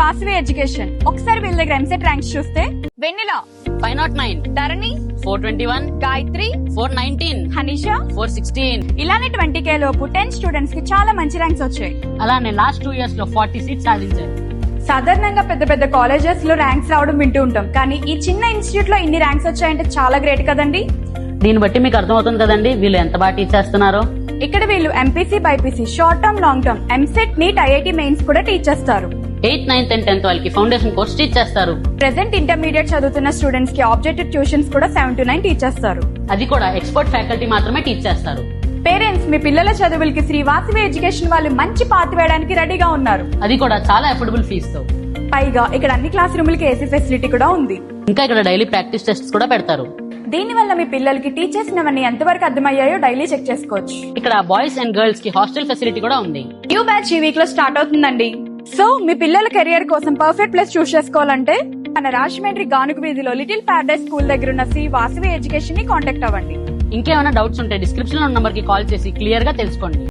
Vasavi education. ఒకసారి వీళ్ళ దగ్గర ఎంసెట్ ర్యాంక్స్ చూస్తే వెన్నెల 509, ధరణి 421, గాయత్రి 419, హనీష 416. ఇలానే 20K లోపు 10 స్టూడెంట్స్ కి చాలా మంచి ర్యాంక్స్ వచ్చాయి. అలానే లాస్ట్ 2 years లో 40 సీట్స్ సాధించారు. సాధారణంగా పెద్ద పెద్ద కాలేజెస్ లో ర్యాంక్స్ రావడం వింటూ ఉంటాం, కానీ ఈ చిన్న ఇన్స్టిట్యూట్ లో ఇన్ని ర్యాంక్స్ వచ్చాయంటే చాలా గ్రేట్ కదండి. దీన్ని బట్టి మీకు అర్థమవుతుంది కదండి వీళ్ళు ఎంత బాగా టీచ్ చేస్తున్నారో. ఇక్కడ వీళ్ళు MPC, BiPC, short term, long term, EAMCET, NEET, IIT mains కూడా టీచ్ చేస్తారు. 8th, 9th and 10th వాళ్ళకి ఫౌండేషన్ కోర్స్ టీచ్ చేస్తారు. ప్రెసెంట్ ఇంటర్మీడియట్ చదువుతున్న స్టూడెంట్స్ కి ఆబ్జెక్టివ్ ట్యూషన్స్ కూడా 7 to 9 టీచ్ చేస్తారు. అది కూడా ఎక్స్పర్ట్ ఫ్యాకల్టీ మాత్రమే టీచ్ చేస్తారు. పేరెంట్స్, మీ పిల్లల చదువులకి శ్రీ వాసవి ఎడ్యుకేషన్ వాళ్ళు మంచి పాత్ వేయడానికి రెడీగా ఉన్నారు. అది కూడా చాలా అఫోర్డబుల్ ఫీజుతో. పైగా ఇక్కడ అన్ని క్లాస్ రూములకి ఏసీ ఫెసిలిటీ కూడా ఉంది. ఇంకా ఇక్కడ డైలీ ప్రాక్టీస్ టెస్ట్స్ కూడా పెడతారు. దీని వల్ల మీ పిల్లలకి టీచ్ చేసినవన్నీ ఎంతవరకు అర్థమయ్యాయో డైలీ చెక్ చేసుకోవచ్చు. ఇక్కడ బాయ్స్ అండ్ గర్ల్స్ కి హాస్టల్ ఫెసిలిటీ కూడా ఉంది. న్యూ బ్యాచ్ ఈ వీక్ లో స్టార్ట్ అవుతుందండి. సో మీ పిల్లల కెరియర్ కోసం పర్ఫెక్ట్ ప్లేస్ చూస్ చేసుకోవాలంటే మన రాజమండ్రి గానుగు వీధిలో లిటిల్ పారడైస్ స్కూల్ దగ్గర ఉన్న శ్రీ వాసవి ఎడ్యుకేషన్ ని కాంటాక్ట్ అవ్వండి. ఇంకేమైనా డౌట్స్ ఉంటే డిస్క్రిప్షన్ లో నంబర్ కి కాల్ చేసి క్లియర్ గా తెలుసుకోండి.